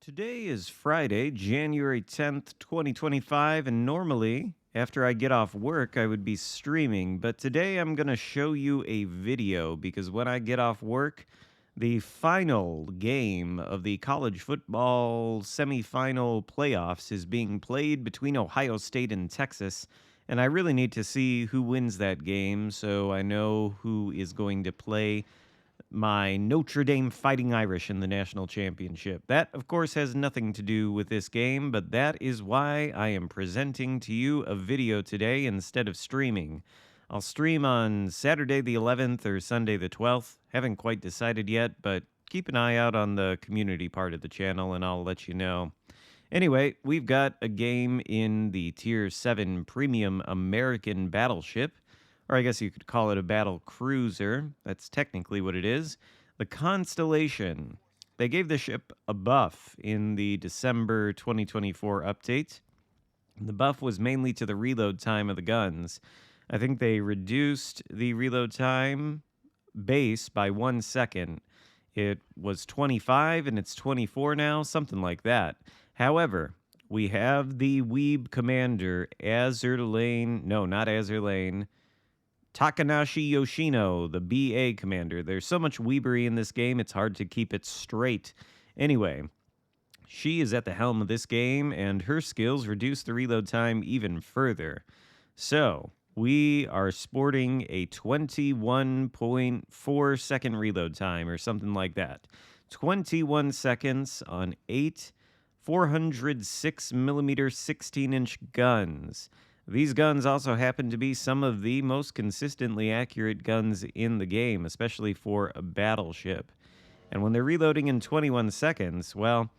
Today is Friday, January 10th, 2025, and normally, after I get off work, I would be streaming, but today I'm going to show you a video because when I get off work, the final game of the college football semifinal playoffs is being played between Ohio State and Texas, and I really need to see who wins that game so I know who is going to play my Notre Dame Fighting Irish in the national championship. That, of course, has nothing to do with this game, but that is why I am presenting to you a video today instead of streaming. I'll stream on Saturday the 11th or Sunday the 12th. Haven't quite decided yet, but keep an eye out on the community part of the channel and I'll let you know. Anyway, we've got a game in the Tier 7 Premium American Battleship, or I guess you could call it a battle cruiser. That's technically what it is. The Constellation. They gave the ship a buff in the December 2024 update. The buff was mainly to the reload time of the guns. I think they reduced the reload time base by 1 second. It was 25 and it's 24 now, something like that. However, we have the Weeb commander, Azurlane. No, not Azurlane. Takanashi Yoshino, the BA commander. There's so much weebery in this game, it's hard to keep it straight. Anyway, she is at the helm of this game, and her skills reduce the reload time even further. So, we are sporting a 21.4 second reload time, or something like that. 21 seconds on 8 406mm 16-inch guns. These guns also happen to be some of the most consistently accurate guns in the game, especially for a battleship. And when they're reloading in 21 seconds, well,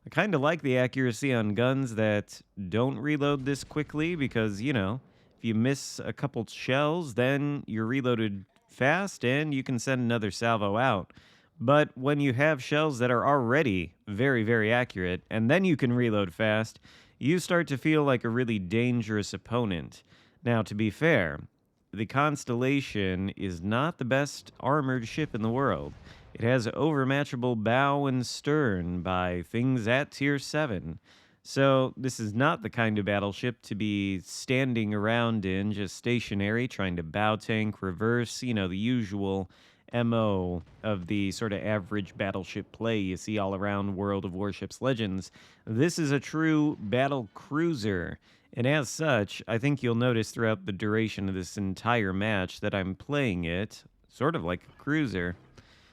I kind of like the accuracy on guns that don't reload this quickly because, you know, if you miss a couple shells, then you're reloaded fast and you can send another salvo out. But when you have shells that are already very, very accurate, and then you can reload fast, you start to feel like a really dangerous opponent. Now, to be fair, the Constellation is not the best armored ship in the world. It has overmatchable bow and stern by things at Tier 7. So, this is not the kind of battleship to be standing around in, just stationary, trying to bow tank, reverse, you know, the usual MO of the sort of average battleship play you see all around World of Warships Legends. This is a true battle cruiser, and as such, I think you'll notice throughout the duration of this entire match that I'm playing it sort of like a cruiser.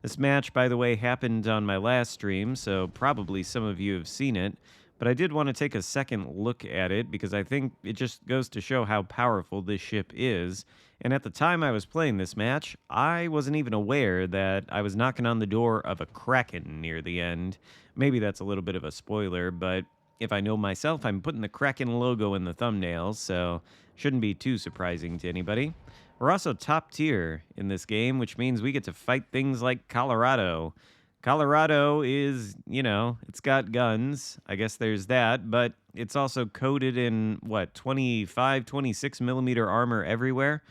This match, by the way, happened on my last stream, so probably some of you have seen it, but I did want to take a second look at it because I think it just goes to show how powerful this ship is. And at the time I was playing this match, I wasn't even aware that I was knocking on the door of a Kraken near the end. Maybe that's a little bit of a spoiler, but if I know myself, I'm putting the Kraken logo in the thumbnail, so shouldn't be too surprising to anybody. We're also top tier in this game, which means we get to fight things like Colorado. Colorado is, you know, it's got guns. I guess there's that, but it's also coated in, what, 25, 26 millimeter armor everywhere.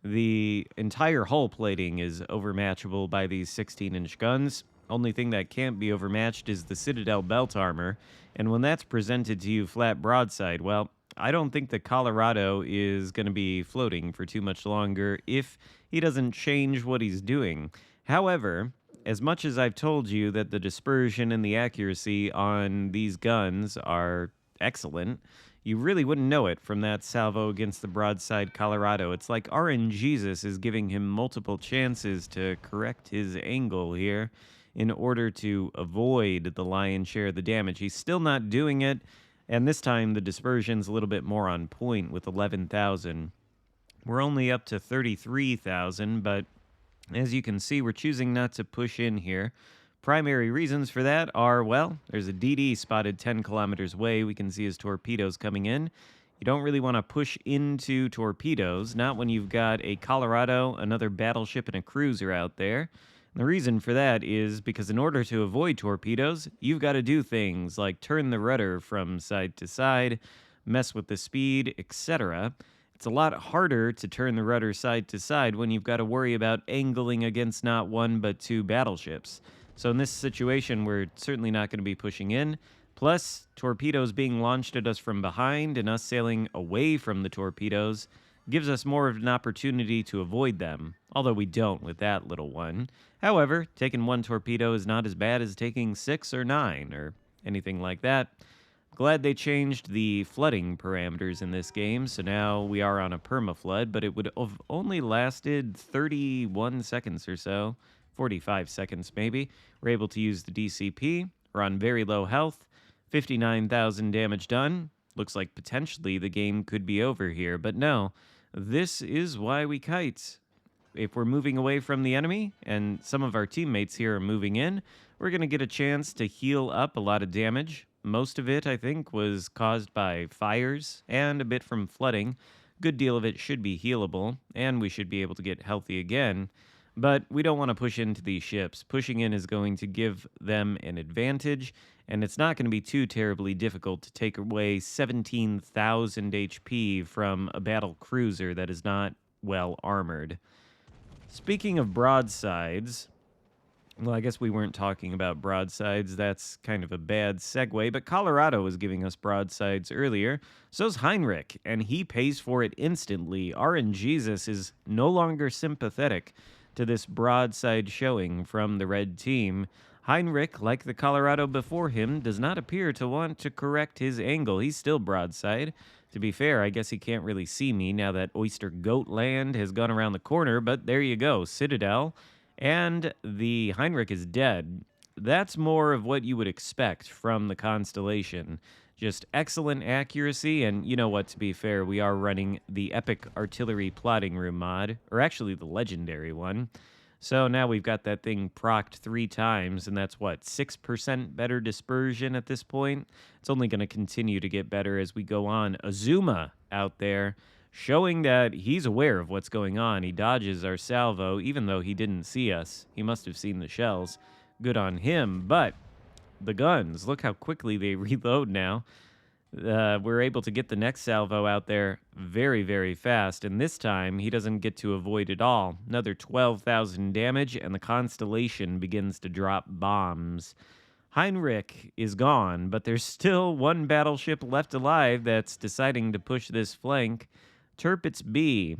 The entire hull plating is overmatchable by these 16-inch guns. Only thing that can't be overmatched is the Citadel belt armor, and when that's presented to you flat broadside, well, I don't think the Colorado is going to be floating for too much longer if he doesn't change what he's doing. However, as much as I've told you that the dispersion and the accuracy on these guns are excellent, you really wouldn't know it from that salvo against the broadside Colorado. It's like RNGesus is giving him multiple chances to correct his angle here in order to avoid the lion's share of the damage. He's still not doing it, and this time the dispersion's a little bit more on point with 11,000. We're only up to 33,000, but as you can see, we're choosing not to push in here. Primary reasons for that are, well, there's a DD spotted 10 kilometers away. We can see his torpedoes coming in. You don't really want to push into torpedoes, not when you've got a Colorado, another battleship, and a cruiser out there. And the reason for that is because in order to avoid torpedoes, you've got to do things like turn the rudder from side to side, mess with the speed, etc. It's a lot harder to turn the rudder side to side when you've got to worry about angling against not one but two battleships. So in this situation, we're certainly not going to be pushing in. Plus, torpedoes being launched at us from behind and us sailing away from the torpedoes gives us more of an opportunity to avoid them, although we don't with that little one. However, taking one torpedo is not as bad as taking 6 or 9 or anything like that. Glad they changed the flooding parameters in this game, so now we are on a permaflood, but it would have only lasted 31 seconds or so, 45 seconds maybe. We're able to use the DCP. We're on very low health, 59,000 damage done. Looks like potentially the game could be over here, but no. This is why we kite. If we're moving away from the enemy, and some of our teammates here are moving in, we're going to get a chance to heal up a lot of damage. Most of it, I think, was caused by fires and a bit from flooding. Good deal of it should be healable, and we should be able to get healthy again. But we don't want to push into these ships. Pushing in is going to give them an advantage, and it's not going to be too terribly difficult to take away 17,000 HP from a battle cruiser that is not well armored. Speaking of broadsides, well, I guess we weren't talking about broadsides. That's kind of a bad segue, but Colorado was giving us broadsides earlier. So's Heinrich, and he pays for it instantly. RNGesus is no longer sympathetic to this broadside showing from the red team. Heinrich, like the Colorado before him, does not appear to want to correct his angle. He's still broadside. To be fair, I guess he can't really see me now that Oyster Goat Land has gone around the corner, but there you go, Citadel. And the Heinrich is dead. That's more of what you would expect from the Constellation. Just excellent accuracy, and you know what, to be fair, we are running the Epic Artillery Plotting Room mod, or actually the Legendary one. So now we've got that thing procced 3 times, and that's what, 6% better dispersion at this point? It's only going to continue to get better as we go on. Azuma out there, showing that he's aware of what's going on. He dodges our salvo, even though he didn't see us. He must have seen the shells. Good on him, but the guns, look how quickly they reload now. We're able to get the next salvo out there very, very fast, and this time he doesn't get to avoid it all. Another 12,000 damage, and the Constellation begins to drop bombs. Heinrich is gone, but there's still one battleship left alive that's deciding to push this flank. Tirpitz B.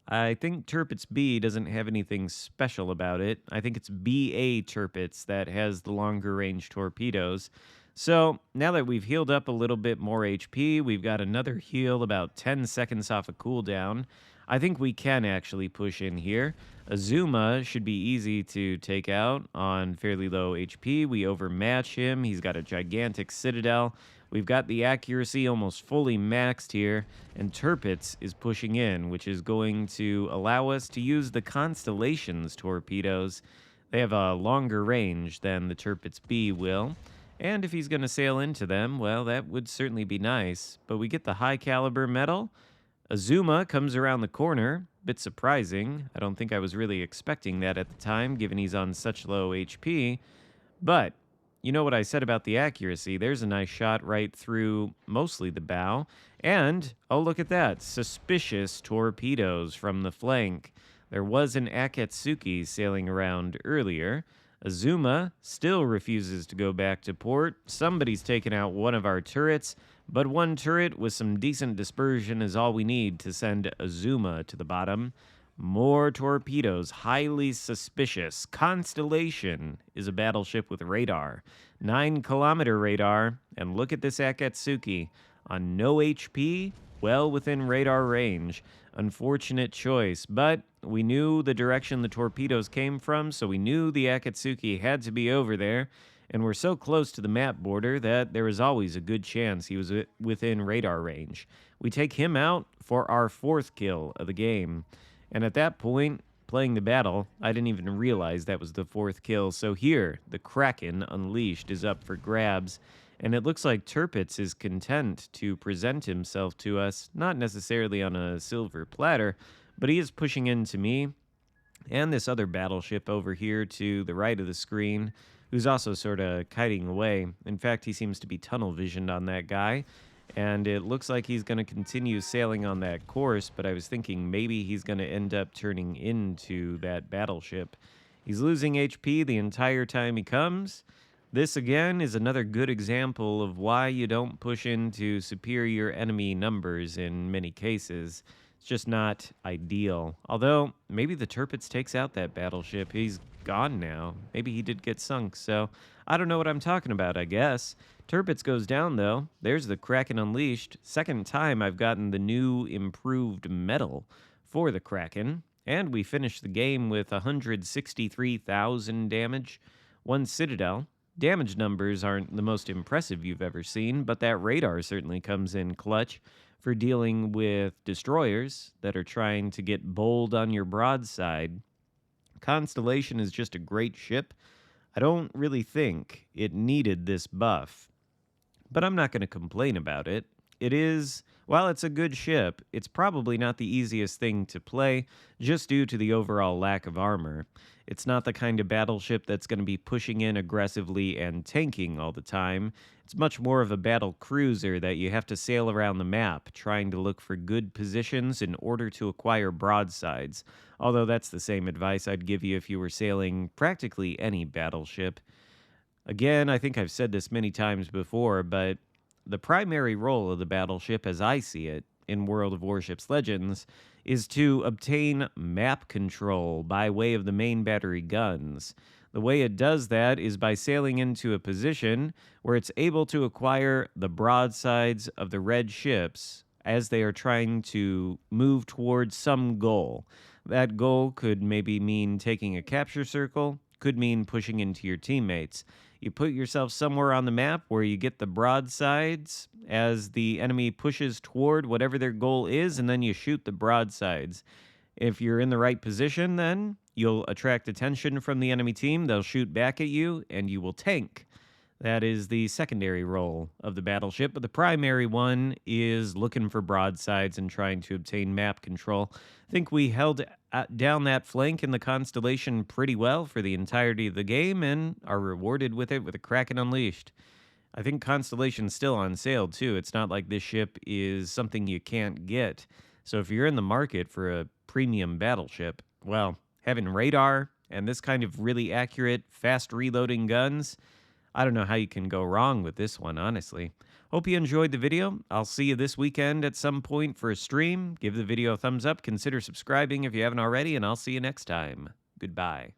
I think Tirpitz B doesn't have anything special about it. I think it's BA Tirpitz that has the longer range torpedoes. So now that we've healed up a little bit more HP, we've got another heal about 10 seconds off a cooldown. I think we can actually push in here. Azuma should be easy to take out on fairly low HP. We overmatch him. He's got a gigantic citadel. We've got the accuracy almost fully maxed here, and Tirpitz is pushing in, which is going to allow us to use the Constellation's torpedoes. They have a longer range than the Tirpitz B will, and if he's going to sail into them, well, that would certainly be nice. But we get the high caliber metal. Azuma comes around the corner. Bit surprising. I don't think I was really expecting that at the time, given he's on such low HP. But you know what I said about the accuracy. There's a nice shot right through mostly the bow. And, oh, look at that. Suspicious torpedoes from the flank. There was an Akatsuki sailing around earlier. Azuma still refuses to go back to port. Somebody's taken out one of our turrets, but one turret with some decent dispersion is all we need to send Azuma to the bottom. More torpedoes, highly suspicious. Constellation is a battleship with radar. 9-kilometer radar, and look at this Akatsuki. On no HP, well within radar range. Unfortunate choice, but we knew the direction the torpedoes came from, so we knew the Akatsuki had to be over there, and we're so close to the map border that there was always a good chance he was within radar range. We take him out for our 4th kill of the game, and at that point, playing the battle, I didn't even realize that was the 4th kill, so here, the Kraken Unleashed is up for grabs, and it looks like Tirpitz is content to present himself to us, not necessarily on a silver platter, but he is pushing into me and this other battleship over here to the right of the screen, who's also sort of kiting away. In fact, he seems to be tunnel visioned on that guy, and it looks like he's going to continue sailing on that course, but I was thinking maybe he's going to end up turning into that battleship. He's losing HP the entire time he comes. This again is another good example of why you don't push into superior enemy numbers in many cases. It's just not ideal. Although, maybe the Tirpitz takes out that battleship. He's gone now. Maybe he did get sunk, so I don't know what I'm talking about, I guess. Tirpitz goes down, though. There's the Kraken Unleashed. Second time I've gotten the new improved metal for the Kraken. And we finished the game with 163,000 damage, one Citadel. Damage numbers aren't the most impressive you've ever seen, but that radar certainly comes in clutch for dealing with destroyers that are trying to get bold on your broadside. Constellation is just a great ship. I don't really think it needed this buff, but I'm not going to complain about it. It is, while it's a good ship, it's probably not the easiest thing to play just due to the overall lack of armor. It's not the kind of battleship that's going to be pushing in aggressively and tanking all the time. It's much more of a battle cruiser that you have to sail around the map, trying to look for good positions in order to acquire broadsides. Although that's the same advice I'd give you if you were sailing practically any battleship. Again, I think I've said this many times before, but the primary role of the battleship, as I see it, in World of Warships Legends, is to obtain map control by way of the main battery guns. The way it does that is by sailing into a position where it's able to acquire the broadsides of the red ships as they are trying to move towards some goal. That goal could maybe mean taking a capture circle, could mean pushing into your teammates. You put yourself somewhere on the map where you get the broadsides as the enemy pushes toward whatever their goal is, and then you shoot the broadsides. If you're in the right position, then you'll attract attention from the enemy team. They'll shoot back at you, and you will tank. That is the secondary role of the battleship, but the primary one is looking for broadsides and trying to obtain map control. I think we held down that flank in the Constellation pretty well for the entirety of the game and are rewarded with it with a Kraken Unleashed. I think Constellation's still on sale, too. It's not like this ship is something you can't get. So if you're in the market for a premium battleship, well, having radar and this kind of really accurate, fast reloading guns, I don't know how you can go wrong with this one, honestly. Hope you enjoyed the video. I'll see you this weekend at some point for a stream. Give the video a thumbs up. Consider subscribing if you haven't already, and I'll see you next time. Goodbye.